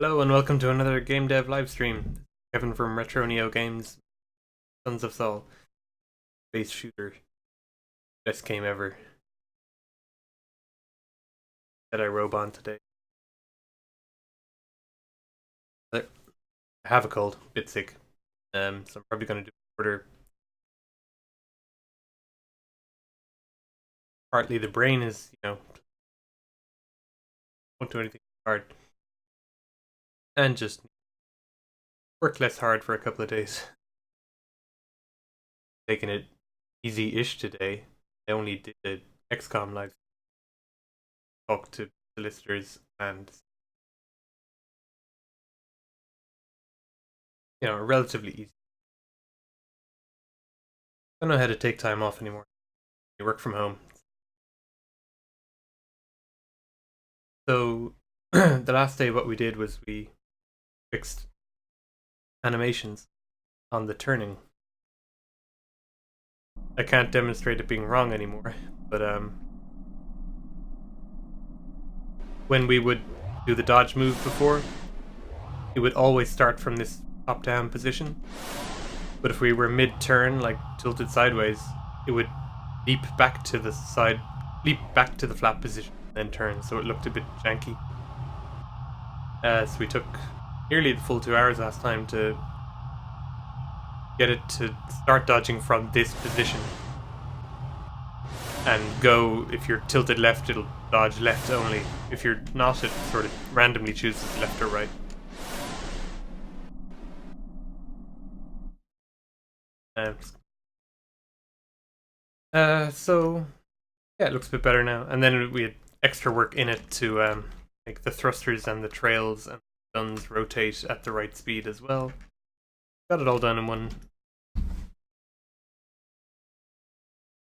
Hello and welcome to another game dev live stream. Kevin from RetroNeo Games, Sons of Saul, space shooter, best game ever that I robe on today. I have a cold, bit sick, so I'm probably going to do order. Partly the brain is, won't do anything hard, and just work less hard for a couple of days. Taking it easy-ish today. I only did an Xcom live talk to solicitors and relatively easy. I don't know how to take time off anymore. You work from home. So the last day what we did was we fixed animations on the turning. I can't demonstrate it being wrong anymore, but when we would do the dodge move before, it would always start from this top down position. But if we were mid turn, like tilted sideways, it would leap back to the side, leap back to the flat position, then turn, so it looked a bit janky. So we took nearly the full 2 hours last time to get it to start dodging from this position and go. If you're tilted left, it'll dodge left only. If you're not, it sort of randomly chooses left or right. So yeah, it looks a bit better now. And then we had extra work in it to make the thrusters and the trails and guns rotate at the right speed as well. Got it all done in one.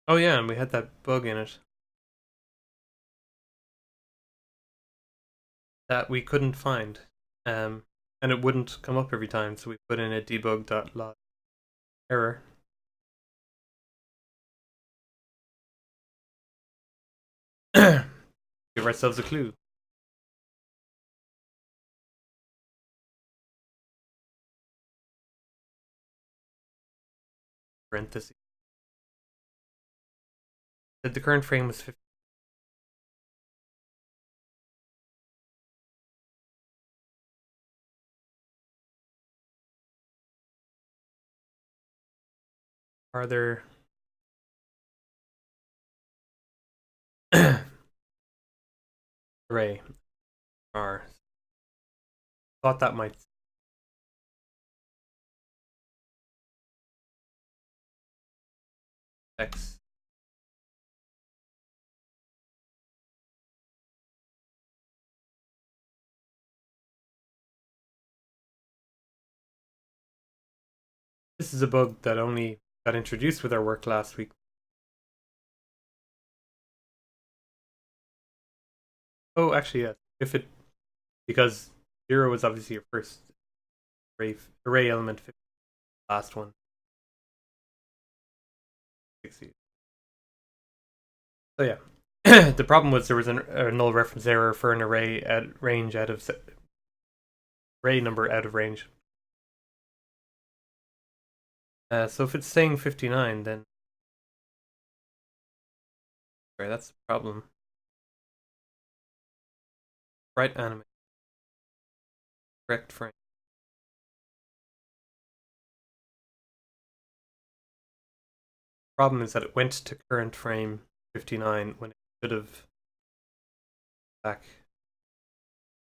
Oh yeah, and we had that bug in it that we couldn't find, and it wouldn't come up every time. So we put in a debug.log error. Give ourselves a clue. Parentheses. Said the current frame was 50. Are there array are thought that might X. This is a bug that only got introduced with our work last week. Oh, actually, yeah. If it because 0 was obviously your first array element, last one. 60. So yeah, the problem was there was a null reference error for an array at range out of array number out of range. So if it's saying 59, then sorry, that's the problem. Right animate. Correct frame. Problem is that it went to current frame 59 when it should have back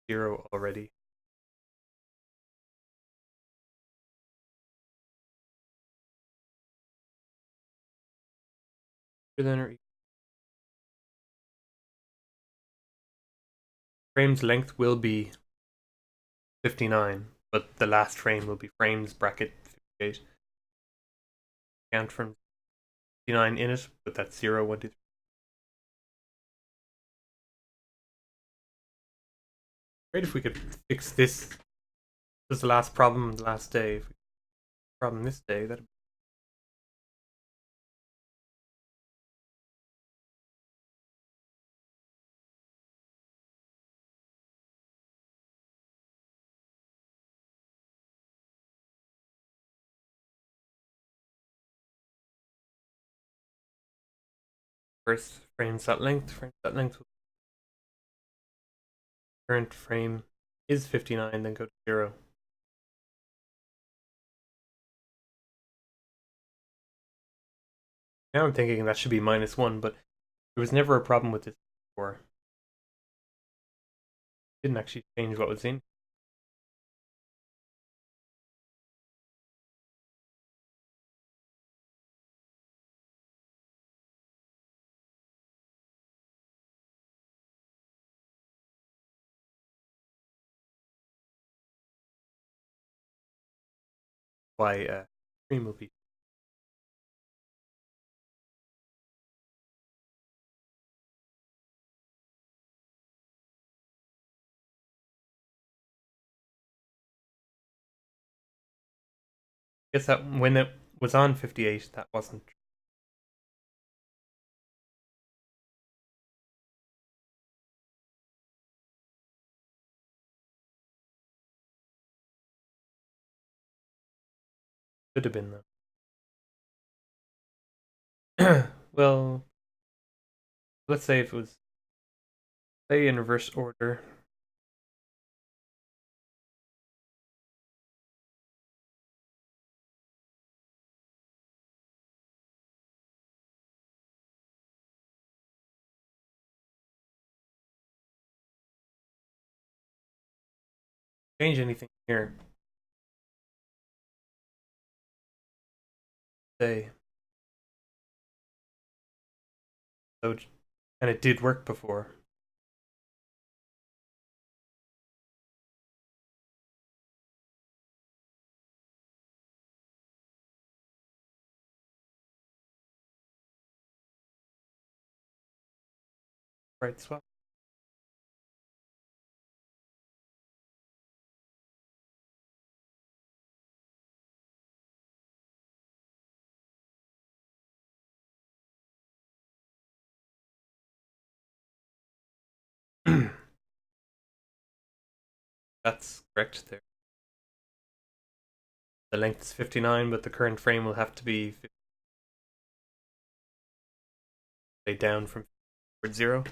0 already. Frame's length will be 59, but the last frame will be frames bracket 58. Count from 59 in it, but that's 0, 1, 2, 3. Great if we could fix this. This was the last problem the last day. If we problem this day, that'd first frame set length. Current frame is 59, then go to 0. Now I'm thinking that should be -1, but there was never a problem with this before. Didn't actually change what was in. Why stream will be. I guess that when it was on 58, that wasn't. Could have been though. Well, let's say if it was, say, in reverse order. Change anything here. Say. So, and it did work before. Right swap. That's correct there. The length is 59, but the current frame will have to be down from 0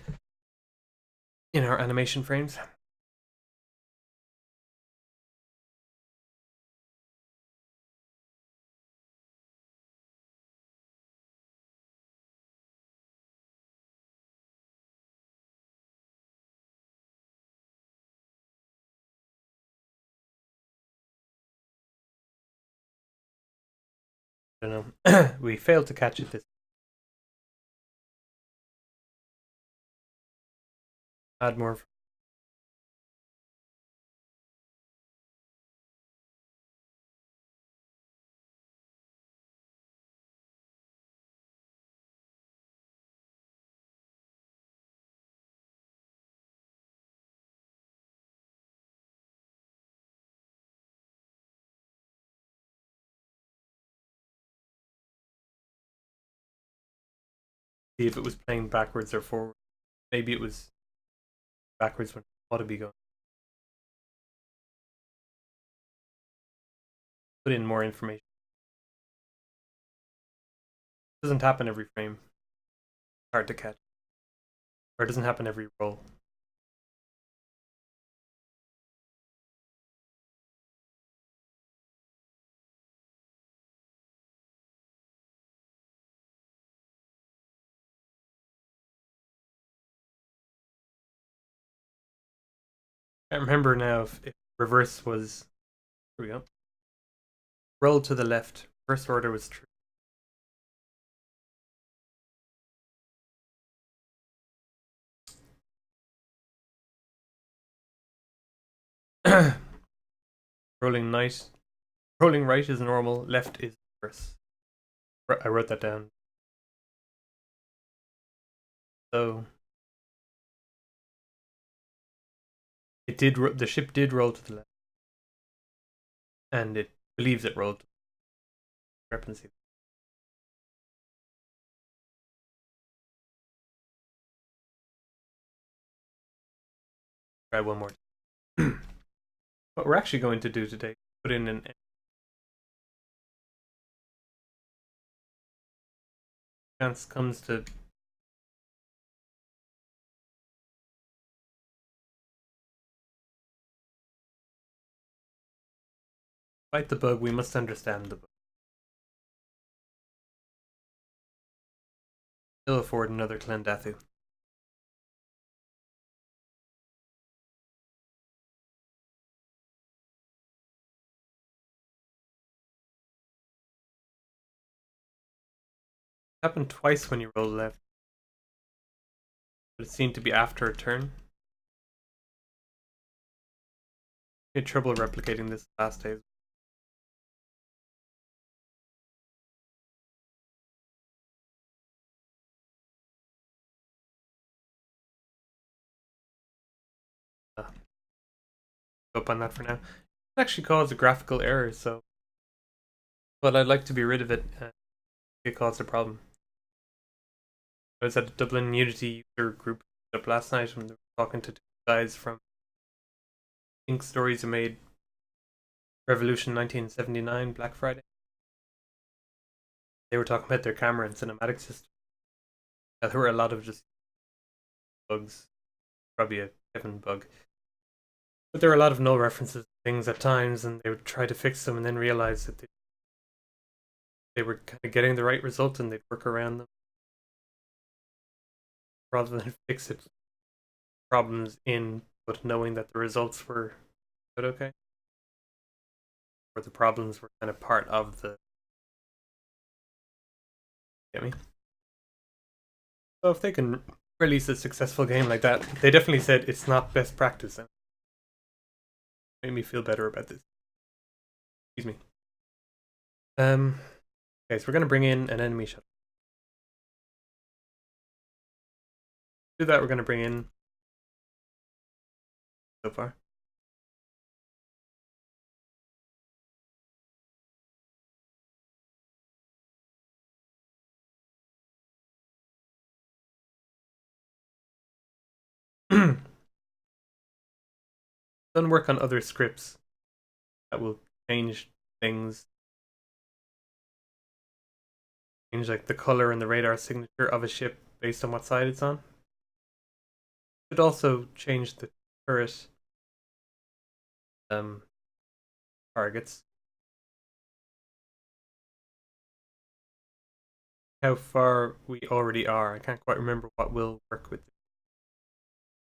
in our animation frames. I don't know. We failed to catch it this. Add more. See if it was playing backwards or forward. Maybe it was backwards when it ought to be going. Put in more information. It doesn't happen every frame. Hard to catch. Or it doesn't happen every roll. I remember now if reverse was. Here we go. Roll to the left. First order was true. Rolling nice. Rolling right is normal. Left is reverse. I wrote that down. So it did. The ship did roll to the left, and it believes it rolled. Discrepancy. Try one more. What we're actually going to do today, put in an chance comes to Fight the bug, we must understand the bug. Ill afford another Clendathu. It happened twice when you rolled left, but it seemed to be after a turn. I had trouble replicating this last day. Up on that for now. It actually caused a graphical error, so. But I'd like to be rid of it. It caused a problem. I was at a Dublin Unity user group up last night and they were talking to two guys from Ink Stories who made Revolution 1979 Black Friday. They were talking about their camera and cinematic system. There were a lot of just bugs, probably a Kevin bug. But there were a lot of null references to things at times, and they would try to fix them and then realize that they were kind of getting the right result and they'd work around them rather than fix it problems in, but knowing that the results were good, okay, or the problems were kind of part of the. Get me? So if they can release a successful game like that, they definitely said it's not best practice. And made me feel better about this. Excuse me. Okay, so we're gonna bring in an enemy shuttle. To do that, we're gonna bring in so far. Done work on other scripts that will change things, change like the color and the radar signature of a ship based on what side it's on. It also change the turret targets. How far we already are. I can't quite remember what will work with it.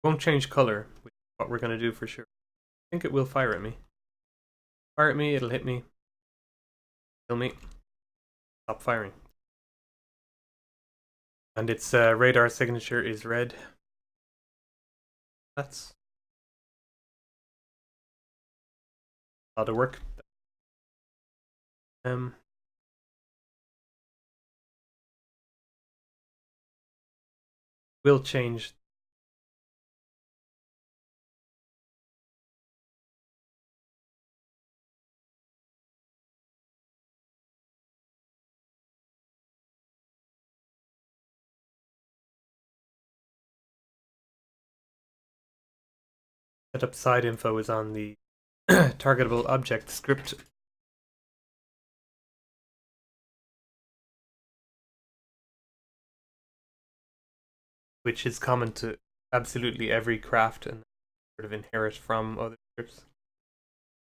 It won't change color, which is what we're going to do for sure. I think it will fire at me. Fire at me, it'll hit me. Kill me. Stop firing. And its radar signature is red. That's a lot of work. Will change. Setup side info is on the targetable object script. Which is common to absolutely every craft and sort of inherit from other scripts.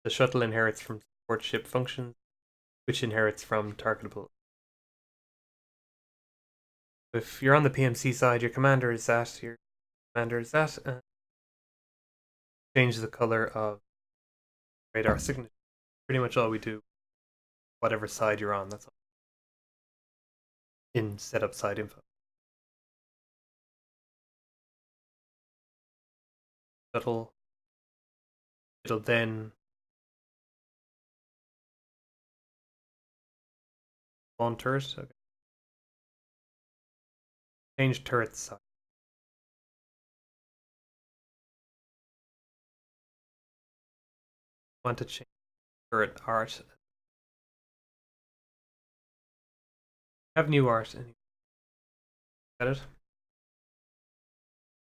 The shuttle inherits from support ship functions, which inherits from targetable. If you're on the PMC side, your commander is that, change the color of radar signature. Pretty much all we do, whatever side you're on, that's all. In setup side info. Shuttle. It'll then spawn turret. Okay. Change turret side. Want to change turret art. Have new art. Got it?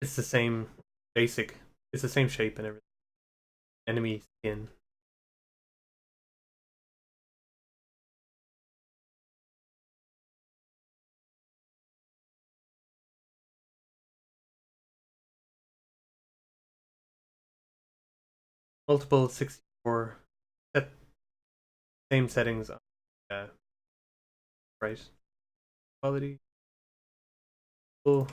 It's the same basic. It's the same shape and everything. Enemy skin. Multiple 64. Same settings on right. Quality. Cool.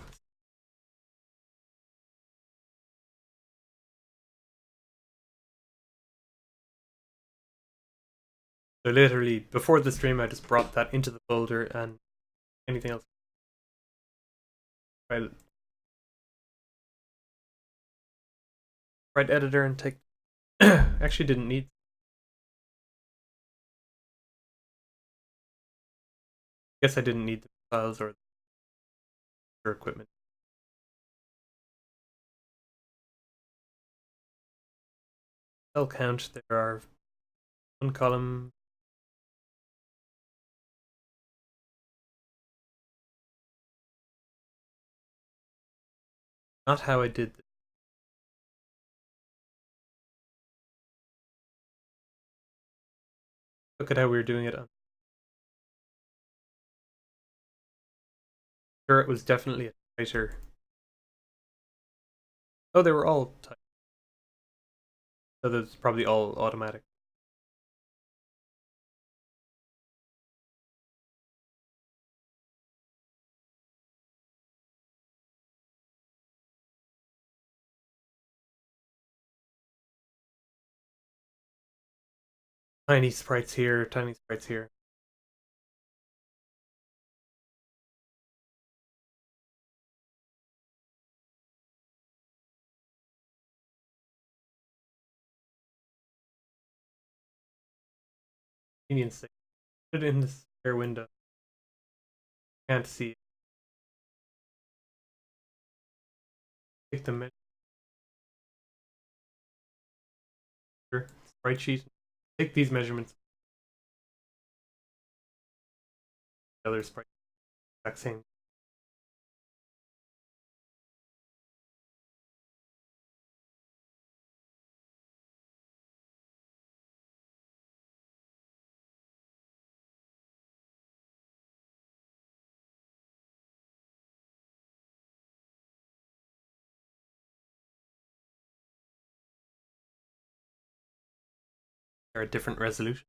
So literally, before the stream, I just brought that into the folder and anything else. Write editor and take. Actually, didn't need. Guess I didn't need the files or your equipment. Cell count. There are one column. Not how I did this. Look at how we were doing it. Sure, it was definitely a tighter. Oh, they were all tight. So that's probably all automatic. Tiny sprites here, tiny sprites here. Convenient thing. Put it in this spare window. Can't see it. Take the measure. Sprite sheet. Take these measurements. The other sprite. Exact same. They're a different resolution.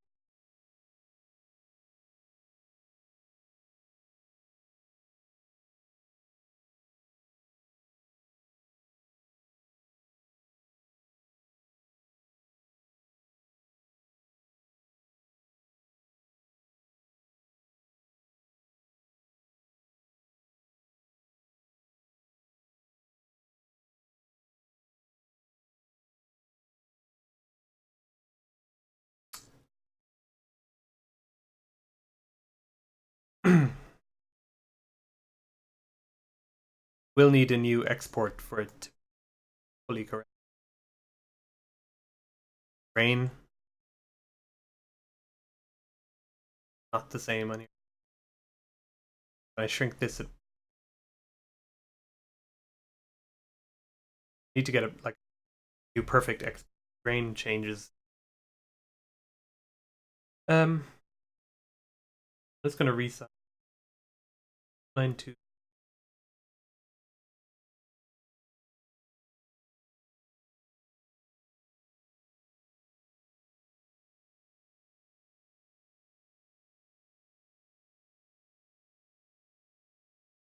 We'll need a new export for it to fully correct. Grain. Not the same anyway. When I shrink this, it need to get a like new perfect grain changes. I'm just gonna resize. 9.2.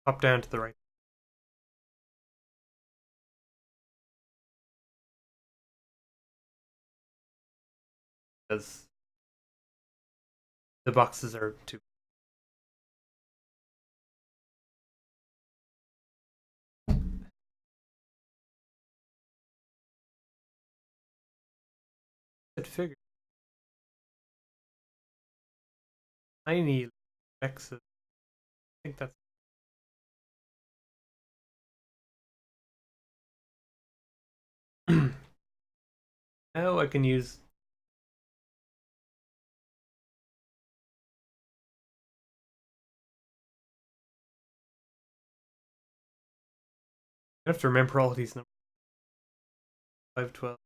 Pop down to the right. Because the boxes are too. It figure. Tiny X's. I think that's. Now I can use. I have to remember all these numbers. 512.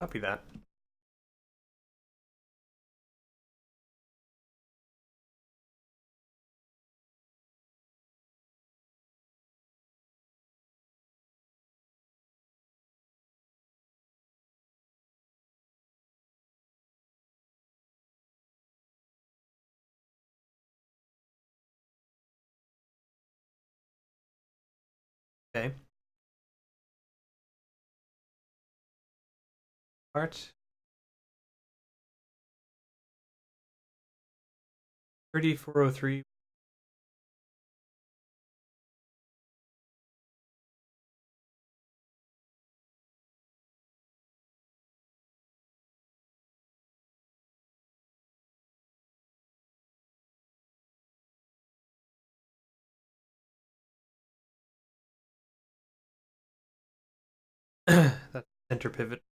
Copy that. Okay. Part 3403. That's center pivot.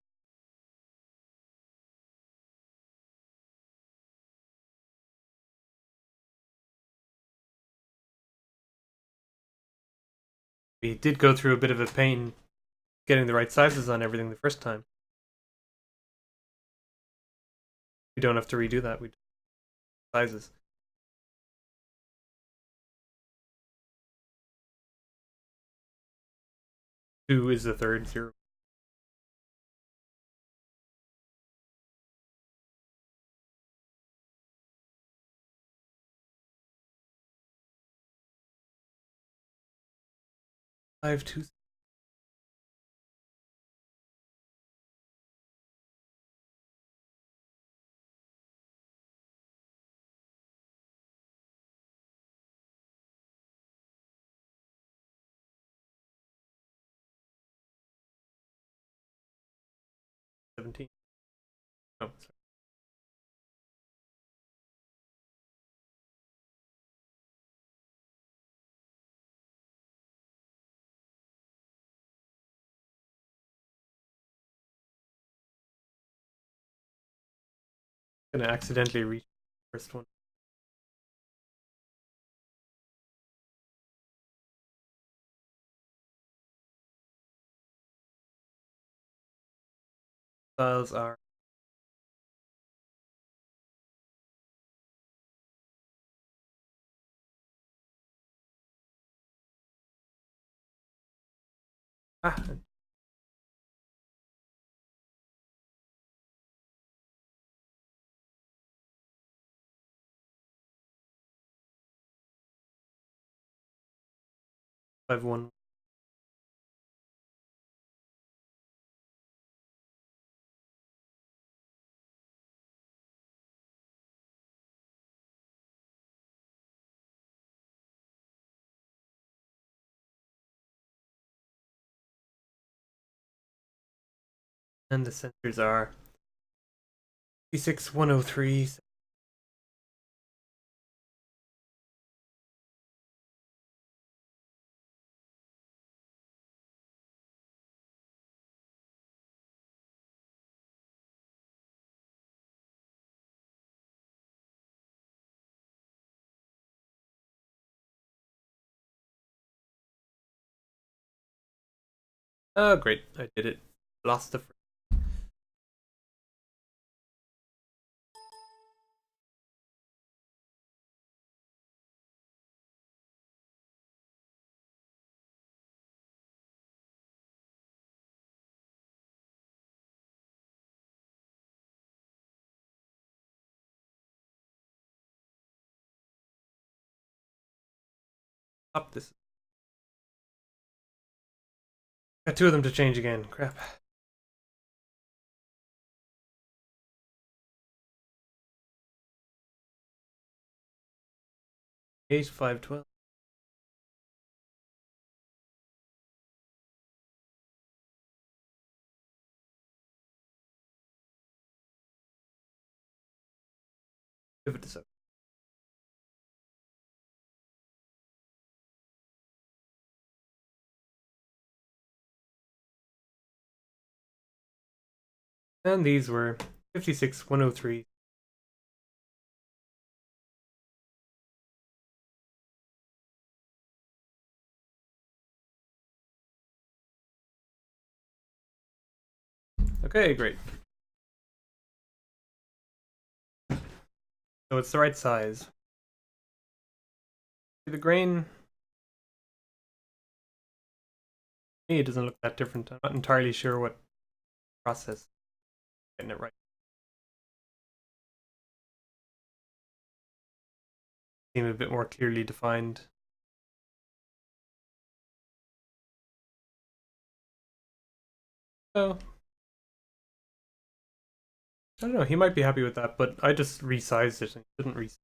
We did go through a bit of a pain getting the right sizes on everything the first time. We don't have to redo that. We sizes. 2 is the third, 0. Five, 2, 17. Oh, sorry. I'm gonna accidentally reach the first one. Styles are 5, 1. And the centers are C6, 103. Oh, great. I did it. Lost the first. Up this. Got 2 of them to change again. Crap. 8, 5, 12. Pivot to 7. And these were 56, 103. Okay, great. So it's the right size. The grain, to me, it doesn't look that different. I'm not entirely sure what process getting it right. Seem a bit more clearly defined. So I don't know. He might be happy with that, but I just resized it and didn't resize.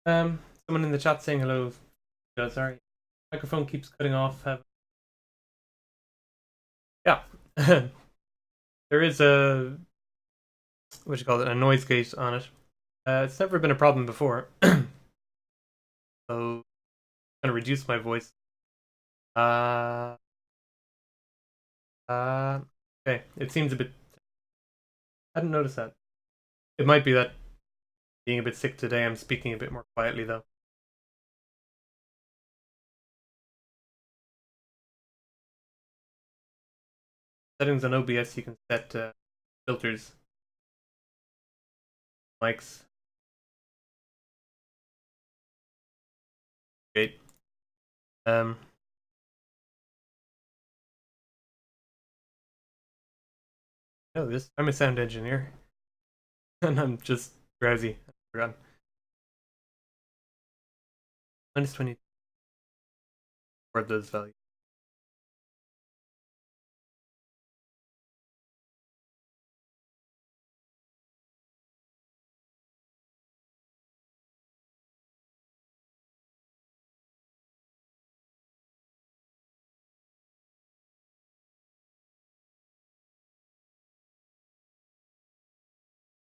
Someone in the chat saying hello. Oh, sorry, microphone keeps cutting off. Yeah, there is a what you call it, a noise gate on it. It's never been a problem before, so I'm gonna reduce my voice. Uh, okay. It seems a bit. I didn't notice that. It might be that being a bit sick today, I'm speaking a bit more quietly though. Settings on OBS, you can set filters, mics. Great. No, this I'm a sound engineer, and I'm just drowsy. I forgot. -20 for those values.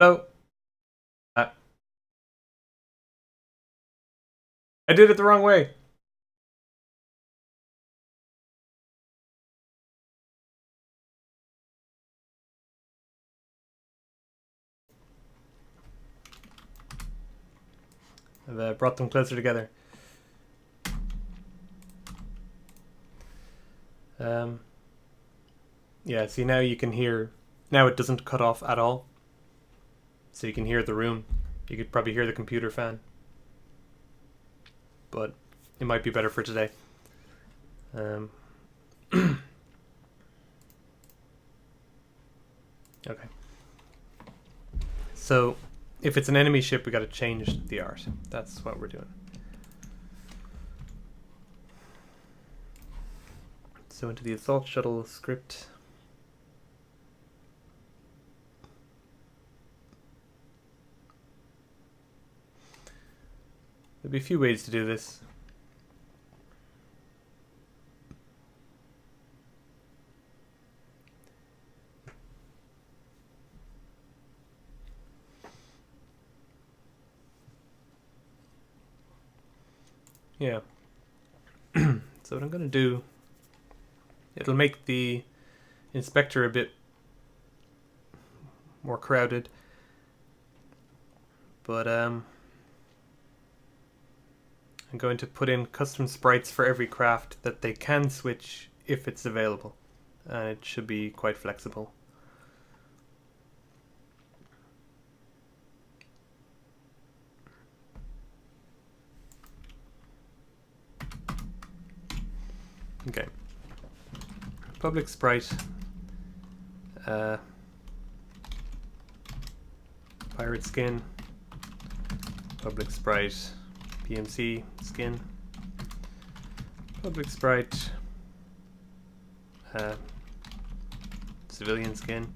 So, uh, I did it the wrong way. I've brought them closer together. Yeah, see now you can hear. Now it doesn't cut off at all. So you can hear the room. You could probably hear the computer fan. But it might be better for today. Okay. So if it's an enemy ship, we got to change the art. That's what we're doing. So into the assault shuttle script. There'll be a few ways to do this. Yeah. So what I'm going to do, it'll make the inspector a bit more crowded. But I'm going to put in custom sprites for every craft that they can switch if it's available. And it should be quite flexible. Okay. Public sprite. Pirate skin. Public sprite. PMC skin. Public sprite. Civilian skin.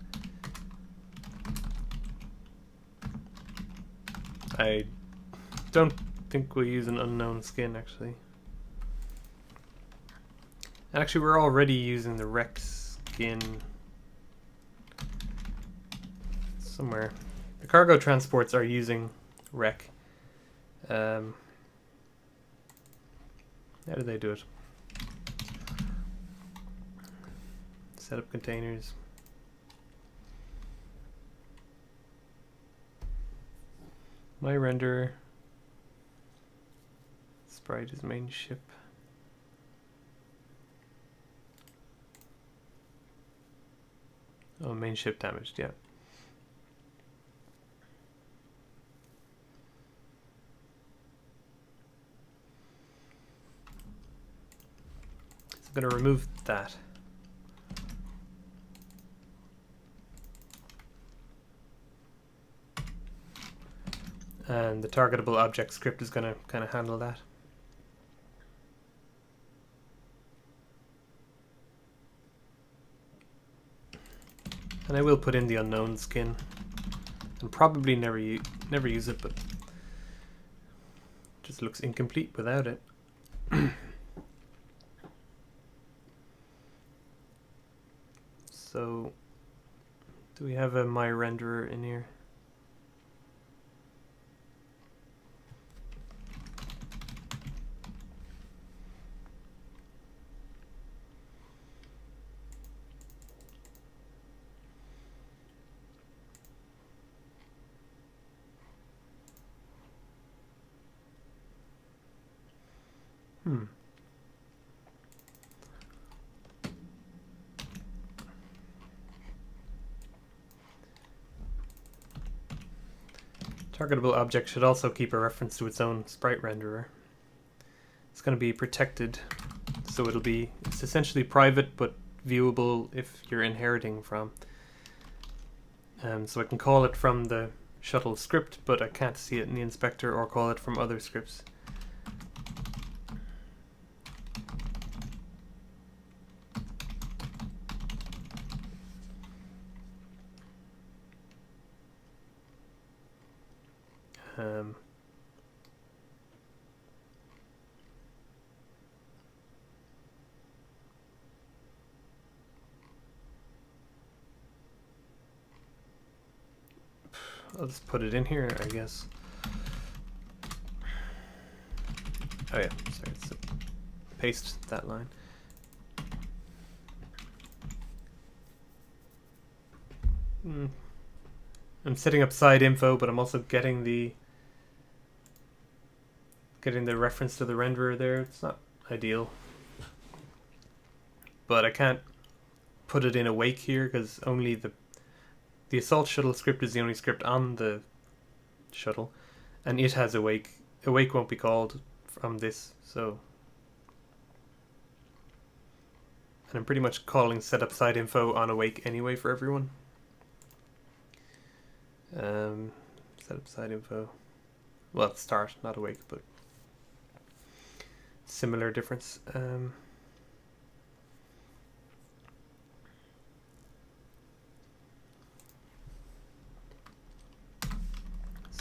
I don't think we'll use an unknown skin actually. Actually, we're already using the Rex skin somewhere. The cargo transports are using Rec. How do they do it? Set up containers. My render sprite is main ship. Oh, main ship damaged, yeah. So I'm going to remove that. And the targetable object script is going to kind of handle that. And I will put in the unknown skin, and probably never use it, but it just looks incomplete without it. So, do we have a my renderer in here? Targetable object should also keep a reference to its own sprite renderer. It's going to be protected, so it's essentially private but viewable if you're inheriting from. So I can call it from the Shuttle script, but I can't see it in the inspector or call it from other scripts. I'll just put it in here, I guess. Oh yeah, sorry, so paste that line. I'm setting up side info, but I'm also getting the reference to the renderer there. It's not ideal, but I can't put it in awake here because only the assault shuttle script is the only script on the shuttle, and it has awake. Awake won't be called from this, so. And I'm pretty much calling setup side info on awake anyway for everyone. Setup side info. Well, start, not awake, but similar difference.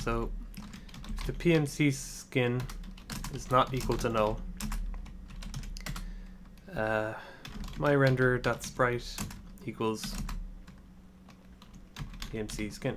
So if the PMC skin is not equal to null, my render.sprite equals PMC skin.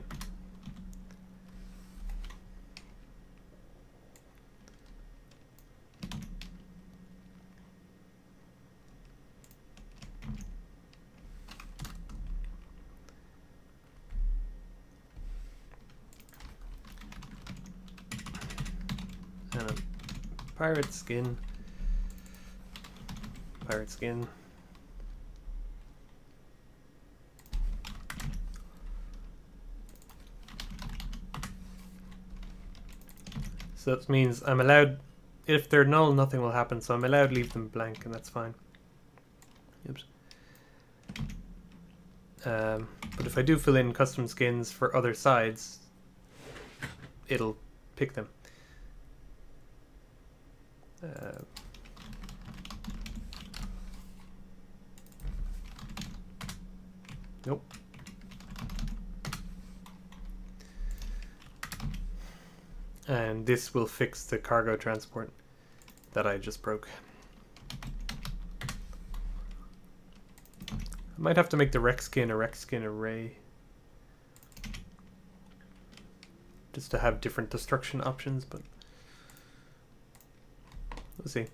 And pirate skin. So that means I'm allowed, if they're null, nothing will happen, so I'm allowed to leave them blank, and that's fine. Oops. But if I do fill in custom skins for other sides, it'll pick them. Nope. And this will fix the cargo transport that I just broke. I might have to make the rec skin a rec skin array, just to have different destruction options, but we'll see.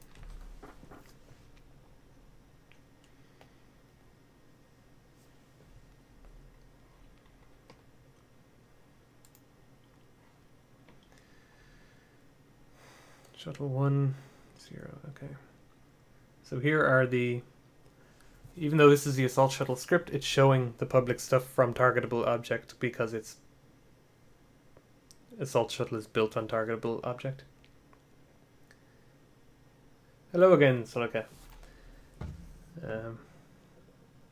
Shuttle 1, 0, okay. So here are the even though this is the assault shuttle script, it's showing the public stuff from targetable object because it's assault shuttle is built on targetable object. Hello again, Solika.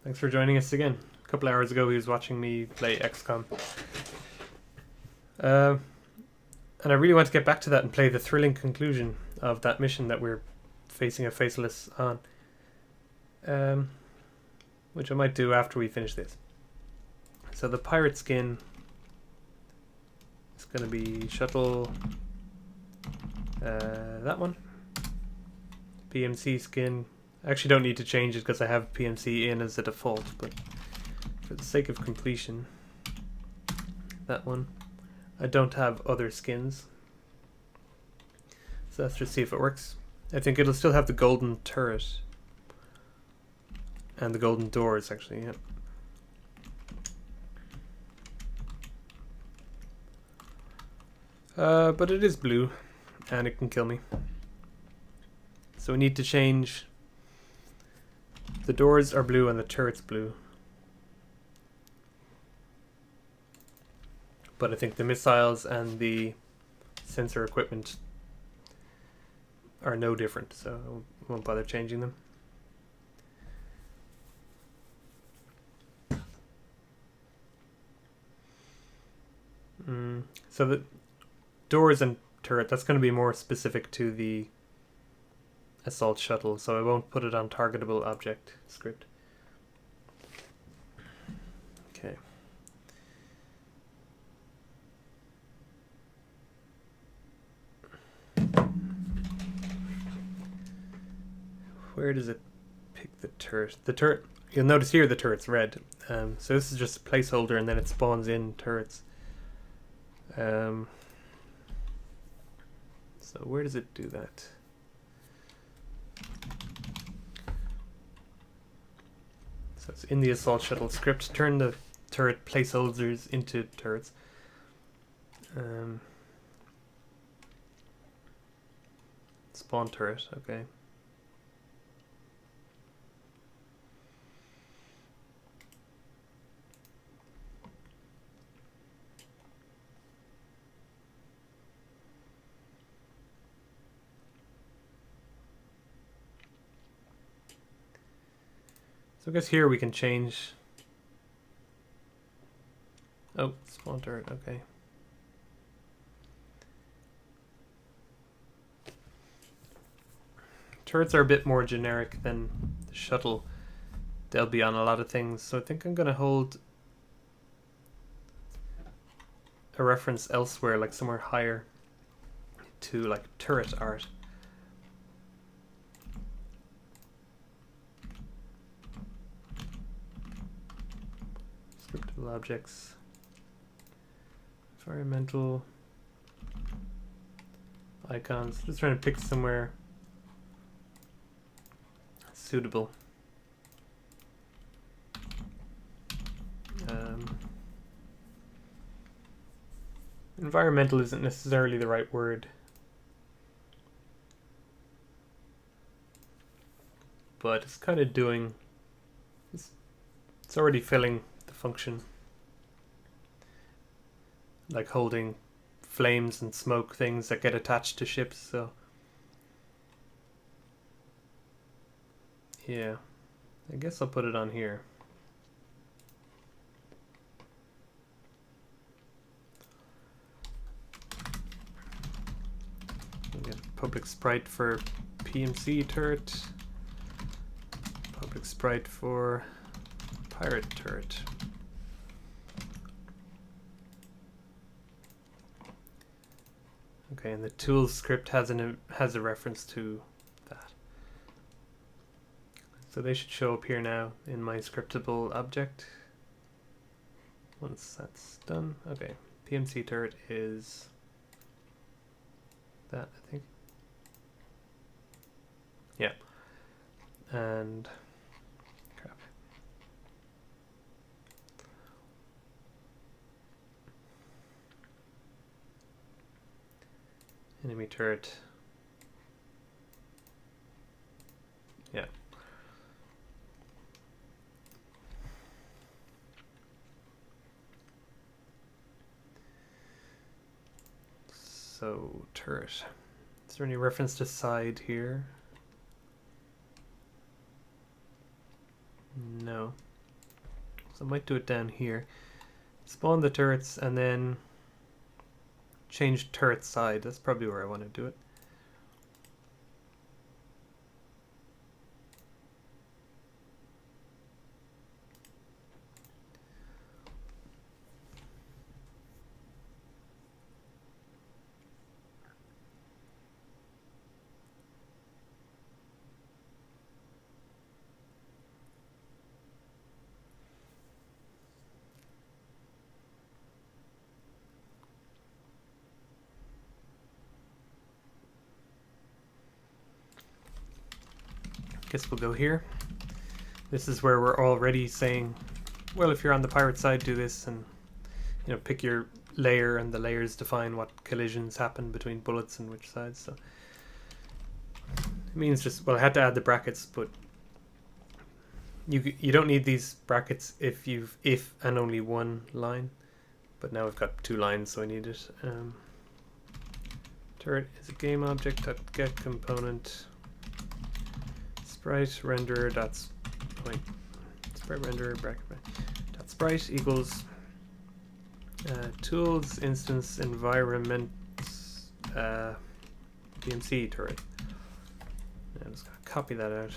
Thanks for joining us again. A couple hours ago he was watching me play Xcom. And I really want to get back to that and play the thrilling conclusion of that mission that we're facing a faceless on. Which I might do after we finish this. So the pirate skin is going to be Shuttle, that one. PMC skin, I actually don't need to change it because I have PMC in as a default, but for the sake of completion, that one. I don't have other skins, so let's just see if it works. I think it'll still have the golden turret and the golden doors, actually, yeah. But it is blue, and it can kill me. So we need to change. The doors are blue and the turret's blue. But I think the missiles and the sensor equipment are no different, so I won't bother changing them. So the doors and turret, that's going to be more specific to the assault shuttle, so I won't put it on targetable object script. Okay. Where does it pick the turret? The turret, you'll notice here the turret's red. So this is just a placeholder and then it spawns in turrets. So where does it do that? So it's in the assault shuttle script. Turn the turret placeholders into turrets. Spawn turret, okay. So I guess here we can change. Oh, spawn turret, okay. Turrets are a bit more generic than the shuttle. They'll be on a lot of things, so I think I'm gonna hold a reference elsewhere, like somewhere higher, to like turret art. Scriptable objects, environmental icons. Just trying to pick somewhere suitable. Environmental isn't necessarily the right word, but it's kind of doing, it's already filling the function, like holding flames and smoke things that get attached to ships. So yeah, I guess I'll put it on here. Get public sprite for PMC turret, public sprite for pirate turret. Okay, and the tools script has a reference to that. So they should show up here now in my scriptable object. Once that's done, okay. PMC turret is that, I think. Yeah. And crap. Enemy turret. Yeah. So, turret. Is there any reference to side here? No. So I might do it down here. Spawn the turrets and then change turret side. That's probably where I want to do it. Guess we'll go here. This is where we're already saying, well, if you're on the pirate side, do this, and pick your layer, and the layers define what collisions happen between bullets and which sides. So it means just, well, I had to add the brackets, but you don't need these brackets if and only one line. But now we've got 2 lines, so I need it. Turret is a game object that get component. Sprite renderer sprite renderer bracket dot sprite equals tools instance environment BMC turret. I'm just gonna copy that out.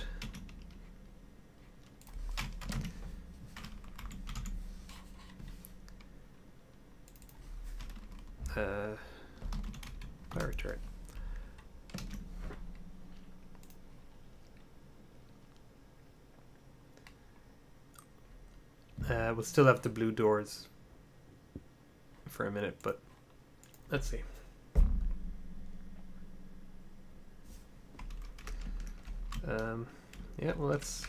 Pirate turret. We'll still have the blue doors for a minute, but let's see. Yeah, well, let's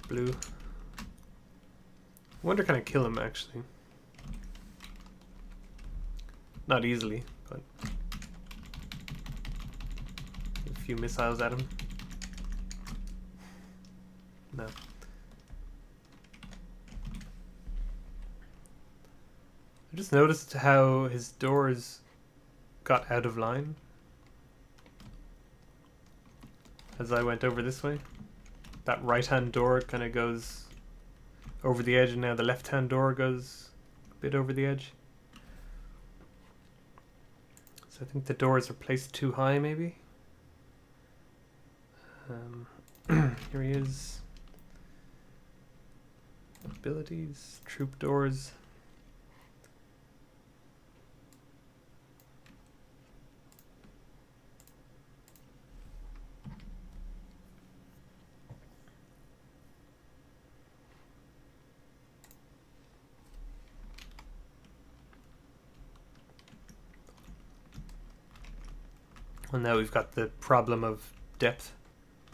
blue. I wonder, can I kill him actually? Not easily, but a few missiles at him. No. I just noticed how his doors got out of line as I went over this way. That right hand door kind of goes over the edge, and now the left hand door goes a bit over the edge. So I think the doors are placed too high, maybe. Here he is. Abilities, troop doors. Well, now we've got the problem of depth.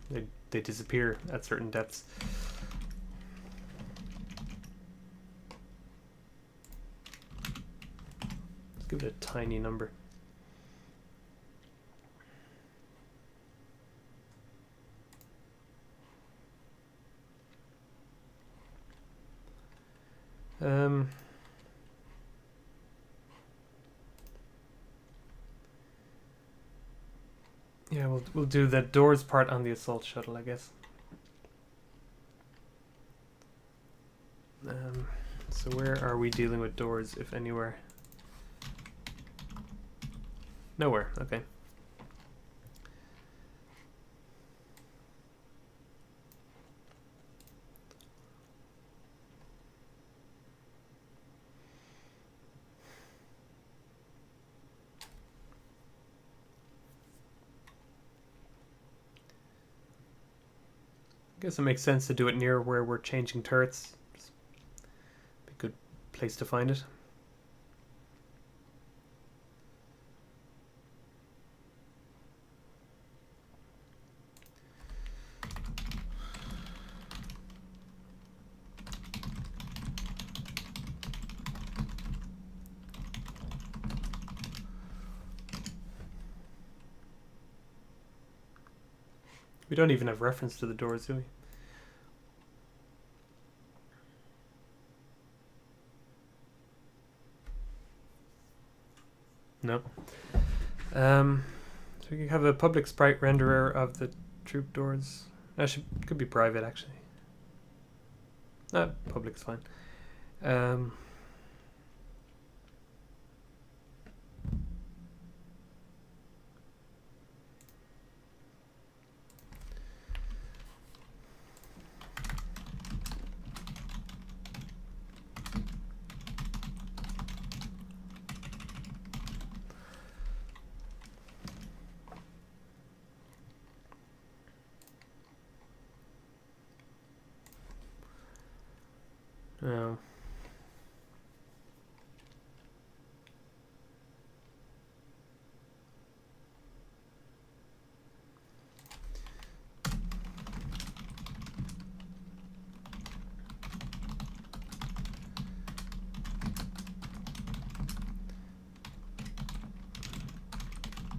They disappear at certain depths. Let's give it a tiny number. Yeah, we'll do the doors part on the assault shuttle, I guess. So where are we dealing with doors, if anywhere? Nowhere, okay. I guess it makes sense to do it near where we're changing turrets. Be a good place to find it. We don't even have reference to the doors, do we? No. So we can have a public sprite renderer of the troop doors. Could be private actually. Public's fine. Oh.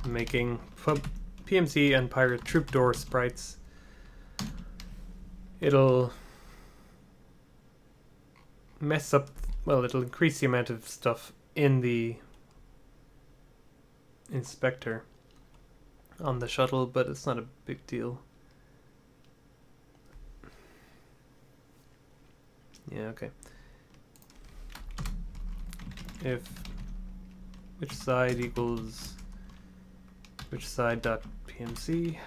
Making PMC and pirate troop door sprites. It'll mess up, well, it'll increase the amount of stuff in the inspector on the shuttle, but it's not a big deal. Yeah, okay. If which side equals which side dot PMC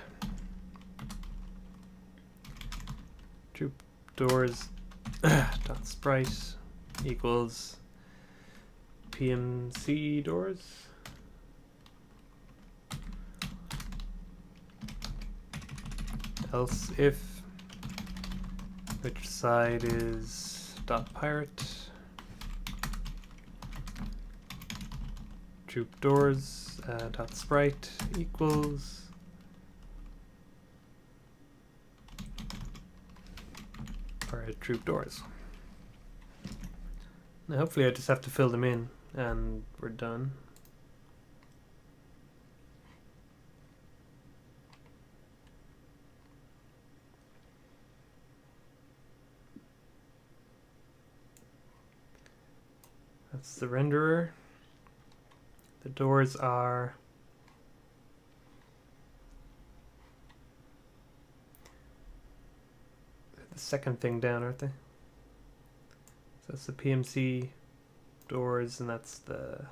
troop doors dot sprite equals PMC doors. Else if which side is dot pirate troop doors dot sprite equals pirate troop doors. Now hopefully I just have to fill them in and we're done. That's the renderer. The doors are the second thing down, aren't they? So that's the PMC doors, and that's the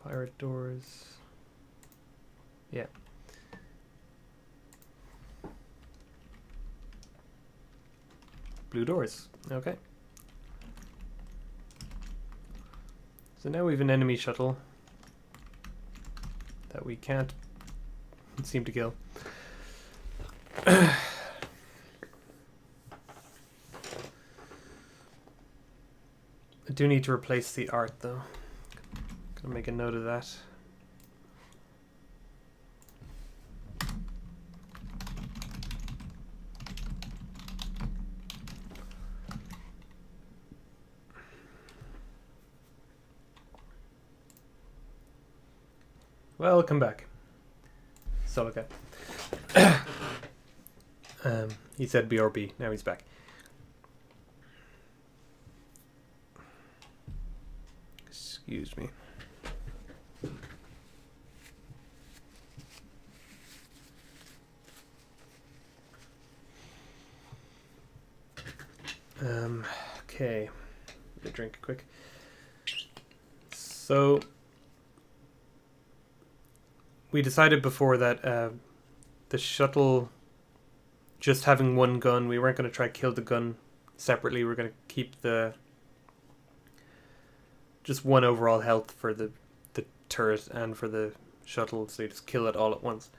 pirate doors. Yeah. Blue doors. Okay. So now we have an enemy shuttle that we can't seem to kill. I do need to replace the art though. Gonna make a note of that. Welcome back. So okay. He said BRB, now he's back. Excuse me. Okay. Let me drink quick. So we decided before that the shuttle just having one gun, we weren't going to try to kill the gun separately. We're going to keep the just one overall health for the turret and for the shuttle, so you just kill it all at once.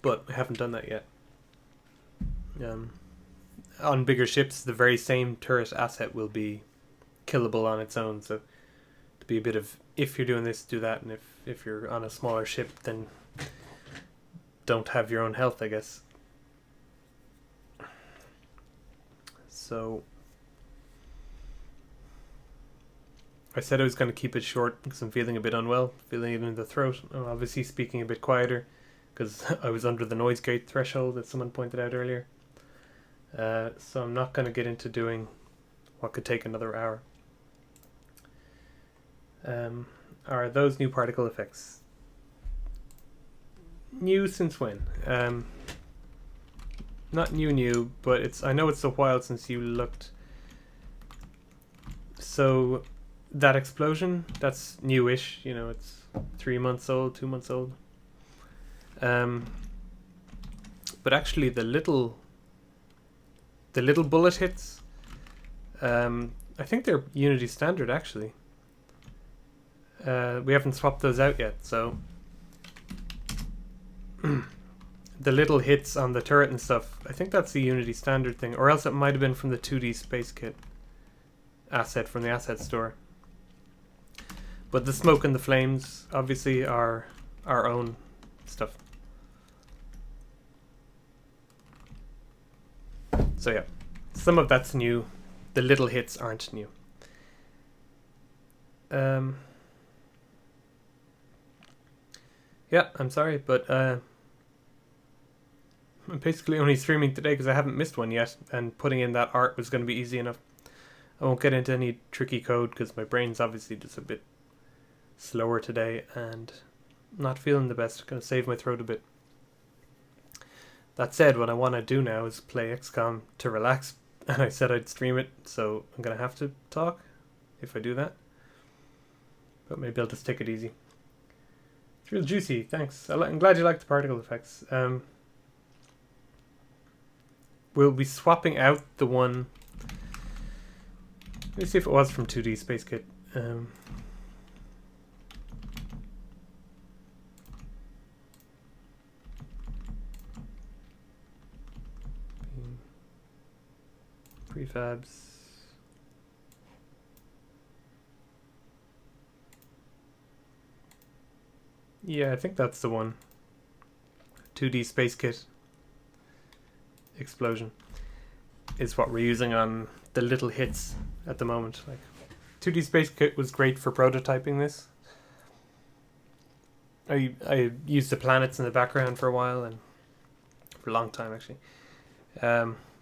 But I haven't done that yet. On bigger ships, the very same turret asset will be killable on its own, so to be a bit of, if you're doing this, do that, and if you're on a smaller ship, then don't have your own health, I guess. So I said I was going to keep it short because I'm feeling a bit unwell, feeling it in the throat. I'm obviously speaking a bit quieter because I was under the noise gate threshold that someone pointed out earlier. So I'm not going to get into doing what could take another hour. Are those new particle effects new since when? Not new, but it's, I know it's a while since you looked. So that explosion, that's newish, you know, it's 3 months old, 2 months old. But actually the little bullet hits, I think they're Unity standard actually. We haven't swapped those out yet, so the little hits on the turret and stuff, I think that's the Unity standard thing, or else it might have been from the 2D Space Kit asset from the asset store. But the smoke and the flames obviously are our own stuff. So yeah, some of that's new. The little hits aren't new. Yeah, I'm sorry, but I'm basically only streaming today because I haven't missed one yet, and putting in that art was going to be easy enough. I won't get into any tricky code because my brain's obviously just a bit slower today and not feeling the best. Going to save my throat a bit. That said, what I want to do now is play Xcom to relax, and I said I'd stream it, so I'm going to have to talk if I do that. But maybe I'll just take it easy. It's real juicy, thanks. I'm glad you like the particle effects. We'll be swapping out the one. Let me see if it was from 2D Space Kit. Prefabs. Yeah, I think that's the one. 2D Space Kit explosion is what we're using on the little hits at the moment. Like 2D Space Kit was great for prototyping this. I used the planets in the background for a while, and for a long time actually.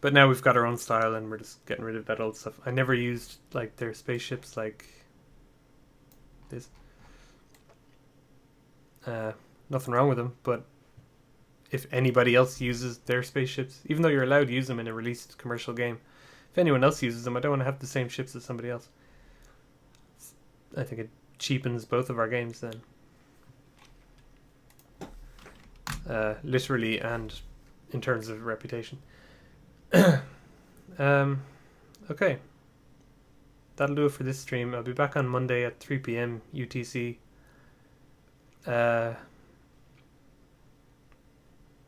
But now we've got our own style and we're just getting rid of that old stuff. I never used like their spaceships like this. Nothing wrong with them, but if anybody else uses their spaceships, even though you're allowed to use them in a released commercial game, if anyone else uses them, I don't want to have the same ships as somebody else. I think it cheapens both of our games then. Literally and in terms of reputation. Okay. That'll do it for this stream. I'll be back on Monday at 3 PM UTC.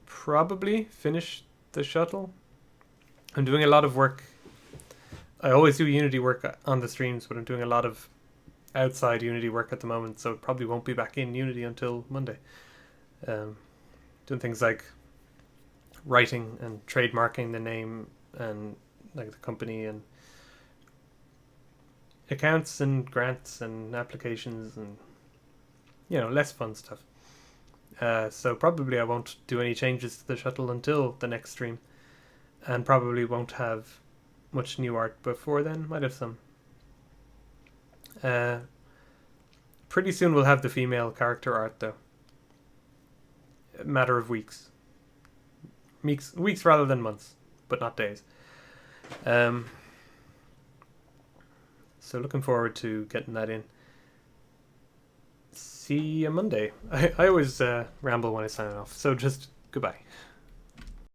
Probably finish the shuttle. I'm doing a lot of work. I always do Unity work on the streams, but I'm doing a lot of outside Unity work at the moment, so it probably won't be back in Unity until Monday. Doing things like writing and trademarking the name and like the company and accounts and grants and applications and, you know, less fun stuff. So probably I won't do any changes to the shuttle until the next stream, and probably won't have much new art before then. Might have some. Pretty soon we'll have the female character art though. A matter of weeks. Weeks rather than months, but not days. So looking forward to getting that in. See you Monday. I always ramble when I sign off, so just goodbye.